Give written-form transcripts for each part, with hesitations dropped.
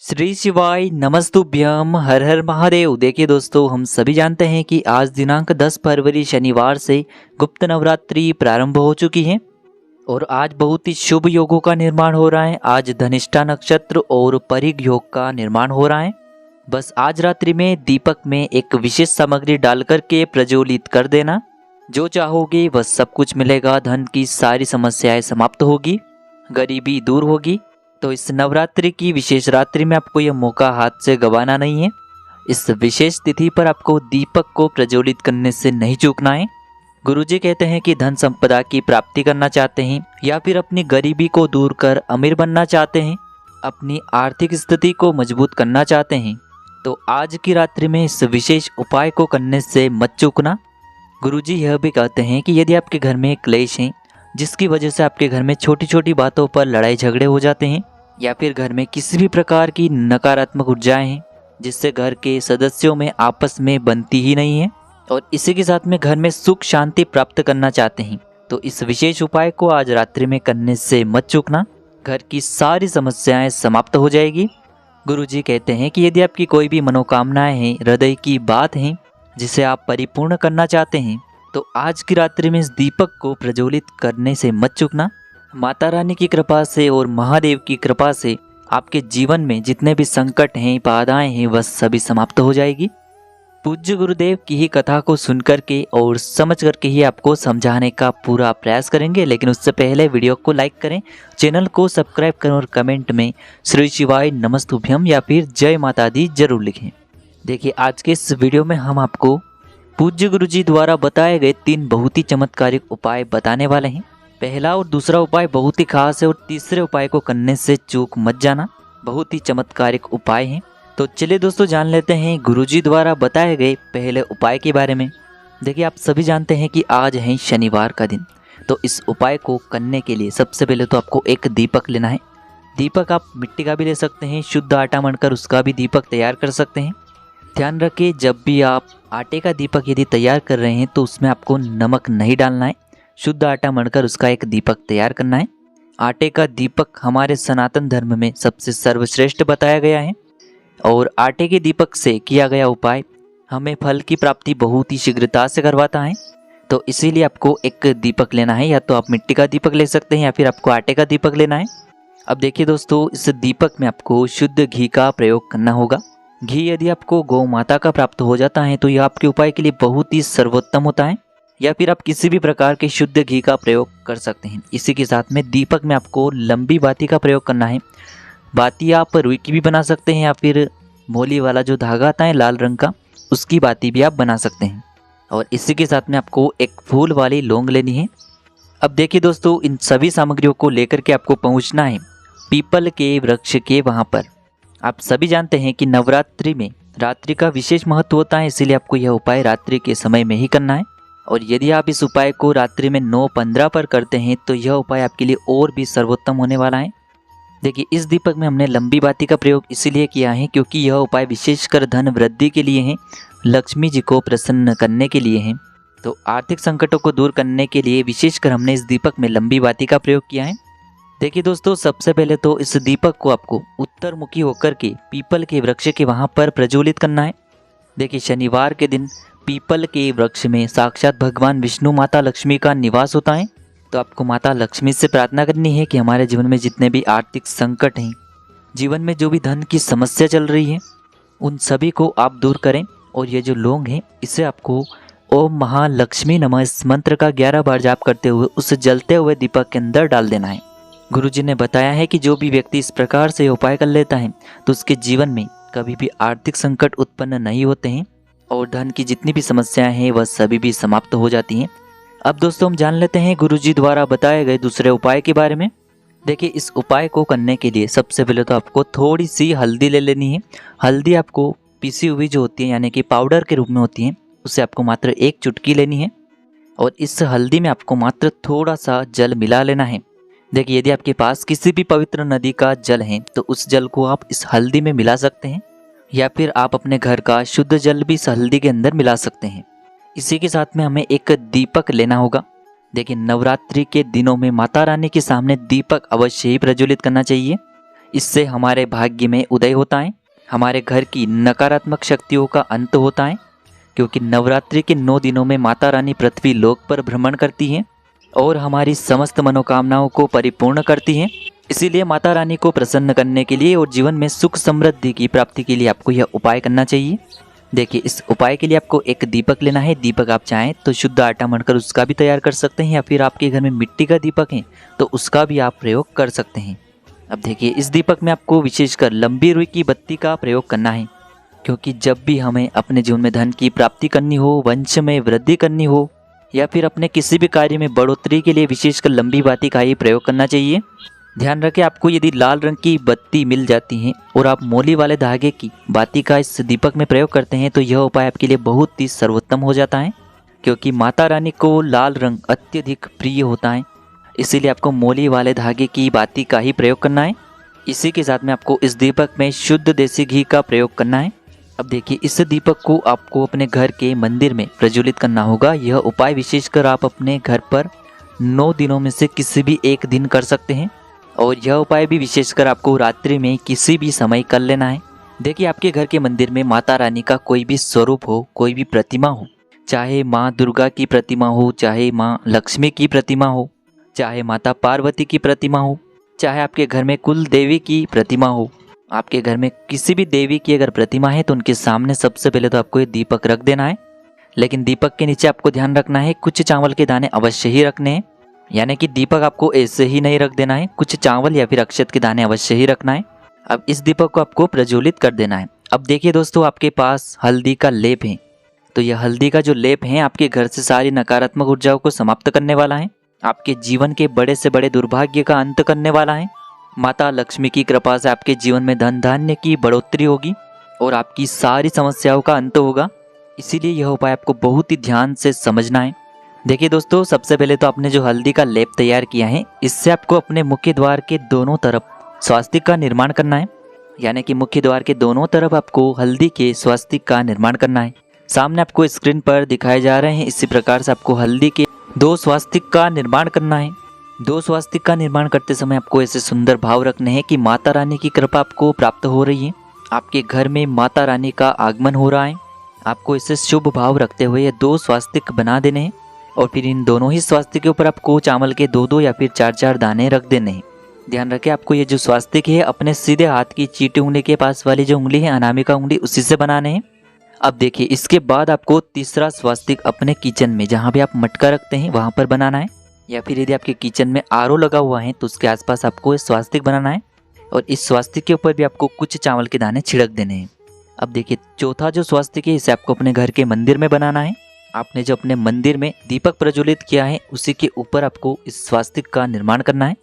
श्री शिवाय नमस्तुभ्यम हर हर महादेव। देखिए दोस्तों, हम सभी जानते हैं कि आज दिनांक 10 फरवरी शनिवार से गुप्त नवरात्रि प्रारंभ हो चुकी है और आज बहुत ही शुभ योगों का निर्माण हो रहा है। आज धनिष्ठा नक्षत्र और परिग योग का निर्माण हो रहा है। बस आज रात्रि में दीपक में एक विशेष सामग्री डाल करके प्रज्वलित कर देना। जो चाहोगे वह सब कुछ मिलेगा। धन की सारी समस्याएं समाप्त होगी, गरीबी दूर होगी। तो इस नवरात्रि की विशेष रात्रि में आपको यह मौका हाथ से गंवाना नहीं है। इस विशेष तिथि पर आपको दीपक को प्रज्वलित करने से नहीं चूकना है। गुरुजी कहते हैं कि धन संपदा की प्राप्ति करना चाहते हैं या फिर अपनी गरीबी को दूर कर अमीर बनना चाहते हैं, अपनी आर्थिक स्थिति को मजबूत करना चाहते हैं, तो आज की रात्रि में इस विशेष उपाय को करने से मत चूकना। गुरुजी यह भी कहते हैं कि यदि आपके घर में क्लेश है, जिसकी वजह से आपके घर में छोटी छोटी बातों पर लड़ाई झगड़े हो जाते हैं, या फिर घर में किसी भी प्रकार की नकारात्मक ऊर्जाएं हैं जिससे घर के सदस्यों में आपस में बनती ही नहीं है, और इसी के साथ में घर में सुख शांति प्राप्त करना चाहते हैं, तो इस विशेष उपाय को आज रात्रि में करने से मत चूकना। घर की सारी समस्याएं समाप्त हो जाएगी। गुरुजी कहते हैं कि यदि आपकी कोई भी मनोकामनाएं हैं, हृदय की बात है जिसे आप परिपूर्ण करना चाहते हैं, तो आज की रात्रि में इस दीपक को प्रज्वलित करने से मत चूकना। माता रानी की कृपा से और महादेव की कृपा से आपके जीवन में जितने भी संकट हैं, बाधाएं हैं, वह सभी समाप्त हो जाएगी। पूज्य गुरुदेव की ही कथा को सुन करके और समझ करके ही आपको समझाने का पूरा प्रयास करेंगे। लेकिन उससे पहले वीडियो को लाइक करें, चैनल को सब्सक्राइब करें और कमेंट में श्री शिवाय नमस्तुभ्यम या फिर जय माता दी जरूर लिखें। देखिए, आज के इस वीडियो में हम आपको पूज्य गुरुजी द्वारा बताए गए 3 बहुत ही चमत्कारिक उपाय बताने वाले हैं। पहला और दूसरा उपाय बहुत ही खास है और तीसरे उपाय को करने से चूक मत जाना। बहुत ही चमत्कारिक उपाय हैं। तो चलिए दोस्तों, जान लेते हैं गुरुजी द्वारा बताए गए पहले उपाय के बारे में। देखिए, आप सभी जानते हैं कि आज है शनिवार का दिन। तो इस उपाय को करने के लिए सबसे पहले तो आपको एक दीपक लेना है। दीपक आप मिट्टी का भी ले सकते हैं, शुद्ध आटा मढ़कर उसका भी दीपक तैयार कर सकते हैं। ध्यान रखें, जब भी आप आटे का दीपक यदि तैयार कर रहे हैं तो उसमें आपको नमक नहीं डालना है। शुद्ध आटा मढ़कर उसका एक दीपक तैयार करना है। आटे का दीपक हमारे सनातन धर्म में सबसे सर्वश्रेष्ठ बताया गया है और आटे के दीपक से किया गया उपाय हमें फल की प्राप्ति बहुत ही शीघ्रता से करवाता है। तो इसीलिए आपको एक दीपक लेना है। या तो आप मिट्टी का दीपक ले सकते हैं या फिर आपको आटे का दीपक लेना है। अब देखिए दोस्तों, इस दीपक में आपको शुद्ध घी का प्रयोग करना होगा। घी यदि आपको गौ माता का प्राप्त हो जाता है तो यह आपके उपाय के लिए बहुत ही सर्वोत्तम होता है। या फिर आप किसी भी प्रकार के शुद्ध घी का प्रयोग कर सकते हैं। इसी के साथ में दीपक में आपको लंबी बाती का प्रयोग करना है। बाती आप रुई की भी बना सकते हैं या फिर मोली वाला जो धागा आता है लाल रंग का, उसकी बाती भी आप बना सकते हैं। और इसी के साथ में आपको एक फूल वाली लौंग लेनी है। अब देखिए दोस्तों, इन सभी सामग्रियों को लेकर के आपको पहुँचना है पीपल के वृक्ष के वहाँ पर। आप सभी जानते हैं कि नवरात्रि में रात्रि का विशेष महत्व होता है, इसीलिए आपको यह उपाय रात्रि के समय में ही करना है। और यदि आप इस उपाय को रात्रि में 9:15 पर करते हैं तो यह उपाय आपके लिए और भी सर्वोत्तम होने वाला है। देखिए, इस दीपक में हमने लंबी बाती का प्रयोग इसीलिए किया है क्योंकि यह उपाय विशेषकर धन वृद्धि के लिए है, लक्ष्मी जी को प्रसन्न करने के लिए है। तो आर्थिक संकटों को दूर करने के लिए विशेषकर हमने इस दीपक में लंबी बाती का प्रयोग किया है। देखिए दोस्तों, सबसे पहले तो इस दीपक को आपको उत्तरमुखी होकर के पीपल के वृक्ष के वहाँ पर प्रज्वलित करना है। देखिए, शनिवार के दिन पीपल के वृक्ष में साक्षात भगवान विष्णु माता लक्ष्मी का निवास होता है। तो आपको माता लक्ष्मी से प्रार्थना करनी है कि हमारे जीवन में जितने भी आर्थिक संकट हैं, जीवन में जो भी धन की समस्या चल रही है, उन सभी को आप दूर करें। और ये जो लौंग है, इसे आपको ओम महालक्ष्मी नमः इस मंत्र का 11 बार जाप करते हुए उस जलते हुए दीपक के अंदर डाल देना है। गुरुजी ने बताया है कि जो भी व्यक्ति इस प्रकार से उपाय कर लेता है तो उसके जीवन में कभी भी आर्थिक संकट उत्पन्न नहीं होते हैं और धन की जितनी भी समस्याएं हैं वह सभी भी समाप्त हो जाती हैं। अब दोस्तों, हम जान लेते हैं गुरुजी द्वारा बताए गए दूसरे उपाय के बारे में। देखिए, इस उपाय को करने के लिए सबसे पहले तो आपको थोड़ी सी हल्दी ले लेनी है। हल्दी आपको पिसी हुई जो होती है यानी कि पाउडर के रूप में होती है, उसे आपको मात्र 1 चुटकी लेनी है और इस हल्दी में आपको मात्र थोड़ा सा जल मिला लेना है। देखिए, यदि आपके पास किसी भी पवित्र नदी का जल है तो उस जल को आप इस हल्दी में मिला सकते हैं या फिर आप अपने घर का शुद्ध जल भी इस हल्दी के अंदर मिला सकते हैं। इसी के साथ में हमें एक दीपक लेना होगा। देखिए, नवरात्रि के दिनों में माता रानी के सामने दीपक अवश्य ही प्रज्वलित करना चाहिए। इससे हमारे भाग्य में उदय होता है, हमारे घर की नकारात्मक शक्तियों का अंत होता है। क्योंकि नवरात्रि के 9 दिनों में माता रानी पृथ्वी लोक पर भ्रमण करती हैं और हमारी समस्त मनोकामनाओं को परिपूर्ण करती हैं। इसीलिए माता रानी को प्रसन्न करने के लिए और जीवन में सुख समृद्धि की प्राप्ति के लिए आपको यह उपाय करना चाहिए। देखिए, इस उपाय के लिए आपको एक दीपक लेना है। दीपक आप चाहें तो शुद्ध आटा मढ़कर उसका भी तैयार कर सकते हैं, या फिर आपके घर में मिट्टी का दीपक है तो उसका भी आप प्रयोग कर सकते हैं। अब देखिए, इस दीपक में आपको विशेषकर लंबी रुई की बत्ती का प्रयोग करना है। क्योंकि जब भी हमें अपने जीवन में धन की प्राप्ति करनी हो, वंश में वृद्धि करनी हो, या फिर अपने किसी भी कार्य में बढ़ोतरी के लिए विशेषकर लंबी बाती का ही प्रयोग करना चाहिए। ध्यान रखें, आपको यदि लाल रंग की बत्ती मिल जाती है और आप मोली वाले धागे की बाती का इस दीपक में प्रयोग करते हैं तो यह उपाय आपके लिए बहुत ही सर्वोत्तम हो जाता है। क्योंकि माता रानी को लाल रंग अत्यधिक प्रिय होता है, इसीलिए आपको मोली वाले धागे की बाती का ही प्रयोग करना है। इसी के साथ में आपको इस दीपक में शुद्ध देसी घी का प्रयोग करना है। अब देखिए, इस दीपक को आपको अपने घर के मंदिर में प्रज्वलित करना होगा। यह उपाय विशेषकर आप अपने घर पर 9 दिनों में से किसी भी एक दिन कर सकते हैं, और यह उपाय भी विशेषकर आपको रात्रि में किसी भी समय कर लेना है। देखिए, आपके घर के मंदिर में माता रानी का कोई भी स्वरूप हो, कोई भी प्रतिमा हो, चाहे माँ दुर्गा की प्रतिमा हो, चाहे माँ लक्ष्मी की प्रतिमा हो, चाहे माता पार्वती की प्रतिमा हो, चाहे आपके घर में कुल देवी की प्रतिमा हो, आपके घर में किसी भी देवी की अगर प्रतिमा है तो उनके सामने सबसे पहले तो आपको ये दीपक रख देना है। लेकिन दीपक के नीचे आपको ध्यान रखना है, कुछ चावल के दाने अवश्य ही रखने हैं। यानी कि दीपक आपको ऐसे ही नहीं रख देना है, कुछ चावल या फिर अक्षत के दाने अवश्य ही रखना है। अब इस दीपक को आपको प्रज्वलित कर देना है। अब देखिए दोस्तों, आपके पास हल्दी का लेप है, तो यह हल्दी का जो लेप है आपके घर से सारी नकारात्मक ऊर्जाओं को समाप्त करने वाला है, आपके जीवन के बड़े से बड़े दुर्भाग्य का अंत करने वाला है। माता लक्ष्मी की कृपा से आपके जीवन में धन धान्य की बढ़ोतरी होगी और आपकी सारी समस्याओं का अंत होगा। इसीलिए यह उपाय आपको बहुत ही ध्यान से समझना है। देखिए दोस्तों, सबसे पहले तो आपने जो हल्दी का लेप तैयार किया है, इससे आपको अपने मुख्य द्वार के दोनों तरफ स्वास्तिक का निर्माण करना है। यानी कि मुख्य द्वार के दोनों तरफ आपको हल्दी के स्वास्तिक का निर्माण करना है। सामने आपको स्क्रीन पर दिखाए जा रहे हैं, इसी प्रकार से आपको हल्दी के 2 स्वास्तिक का निर्माण करना है। 2 स्वास्तिक का निर्माण करते समय आपको ऐसे सुंदर भाव रखने हैं कि माता रानी की कृपा आपको प्राप्त हो रही है, आपके घर में माता रानी का आगमन हो रहा है। आपको इसे शुभ भाव रखते हुए ये 2 स्वास्तिक बना देने हैं, और फिर इन दोनों ही स्वास्तिक के ऊपर आपको चावल के 2-2 या फिर 4-4 दाने रख देने हैं। ध्यान रखें, आपको ये जो स्वास्तिक है अपने सीधे हाथ की चीटी उंगली के पास वाली जो उंगली है, अनामिका उंगली, उसी से बनाने हैं। अब देखिए, इसके बाद आपको तीसरा स्वास्तिक अपने किचन में, जहाँ भी आप मटका रखते हैं वहाँ पर बनाना है, या फिर यदि आपके किचन में आरओ लगा हुआ है तो उसके आसपास आपको ये स्वास्तिक बनाना है, और इस स्वास्तिक के ऊपर भी आपको कुछ चावल के दाने छिड़क देने हैं। अब देखिए, चौथा जो स्वास्तिक है इसे आपको अपने घर के मंदिर में बनाना है। आपने जो अपने मंदिर में दीपक प्रज्वलित किया है उसी के ऊपर आपको इस स्वास्तिक का निर्माण करना है।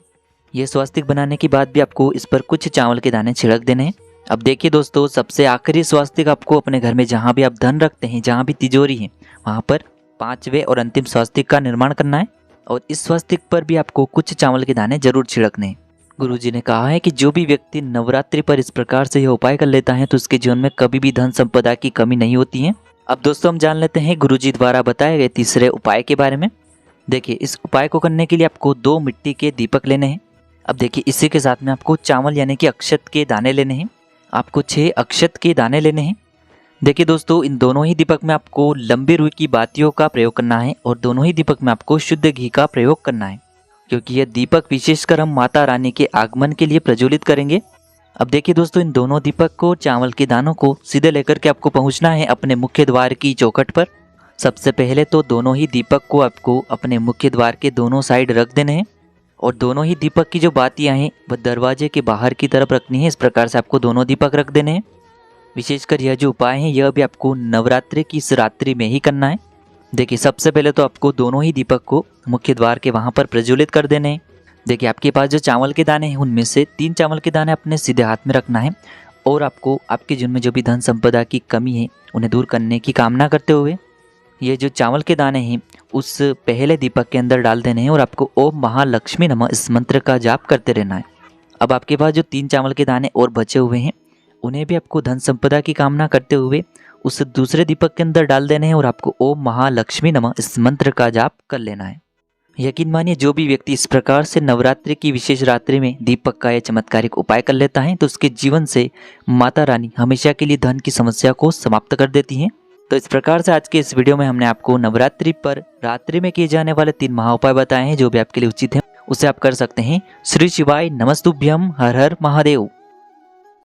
ये स्वास्तिक बनाने के बाद भी आपको इस पर कुछ चावल के दाने छिड़क देने हैं। अब देखिए दोस्तों, सबसे आखिरी स्वास्तिक आपको अपने घर में जहाँ भी आप धन रखते हैं, जहाँ भी तिजोरी है, वहाँ पर 5वें और अंतिम स्वास्तिक का निर्माण करना है, और इस स्वास्तिक पर भी आपको कुछ चावल के दाने जरूर छिड़कने हैं। गुरुजी ने कहा है कि जो भी व्यक्ति नवरात्रि पर इस प्रकार से यह उपाय कर लेता है तो उसके जीवन में कभी भी धन संपदा की कमी नहीं होती है। अब दोस्तों, हम जान लेते हैं गुरुजी द्वारा बताए गए तीसरे उपाय के बारे में। देखिए, इस उपाय को करने के लिए आपको 2 मिट्टी के दीपक लेने हैं। अब देखिए, इसी के साथ में आपको चावल यानी कि अक्षत के दाने लेने हैं। आपको 6 अक्षत के दाने लेने हैं। देखिए दोस्तों, इन दोनों ही दीपक में आपको लंबी रुई की बातियों का प्रयोग करना है, और दोनों ही दीपक में आपको शुद्ध घी का प्रयोग करना है, क्योंकि यह दीपक विशेषकर हम माता रानी के आगमन के लिए प्रज्वलित करेंगे। अब देखिए दोस्तों, इन दोनों दीपक को, चावल के दानों को सीधे लेकर के आपको पहुंचना है अपने मुख्य द्वार की चौखट पर। सबसे पहले तो दोनों ही दीपक को आपको अपने मुख्य द्वार के दोनों साइड रख देने हैं, और दोनों ही दीपक की जो बातियां हैं वह दरवाजे के बाहर की तरफ रखनी है। इस प्रकार से आपको दोनों दीपक रख देने हैं। विशेषकर यह जो उपाय है यह भी आपको नवरात्रि की इस रात्रि में ही करना है। देखिए, सबसे पहले तो आपको दोनों ही दीपक को मुख्य द्वार के वहाँ पर प्रज्वलित कर देने हैं। देखिए, आपके पास जो चावल के दाने हैं उनमें से 3 चावल के दाने अपने सीधे हाथ में रखना है, और आपको आपके जीवन में जो भी धन संपदा की कमी है उन्हें दूर करने की कामना करते हुए ये जो चावल के दाने हैं उस पहले दीपक के अंदर डाल देने हैं, और आपको ओम महालक्ष्मी नमः इस मंत्र का जाप करते रहना है। अब आपके पास जो 3 चावल के दाने और बचे हुए हैं उन्हें भी आपको धन संपदा की कामना करते हुए उस दूसरे दीपक के अंदर डाल देने हैं, और आपको ओम महालक्ष्मी नमः इस मंत्र का जाप कर लेना है। यकीन मानिए जो भी व्यक्ति इस प्रकार से नवरात्रि की विशेष रात्रि में दीपक का यह चमत्कारिक उपाय कर लेता है तो उसके जीवन से माता रानी हमेशा के लिए धन की समस्या को समाप्त कर देती हैं। तो इस प्रकार से आज के इस वीडियो में हमने आपको नवरात्रि पर रात्रि में किए जाने वाले 3 महा उपाय बताए हैं जो भी आपके लिए उचित हैं उसे आप कर सकते हैं। श्री शिवाय नमस्तुभ्यम, हर हर महादेव।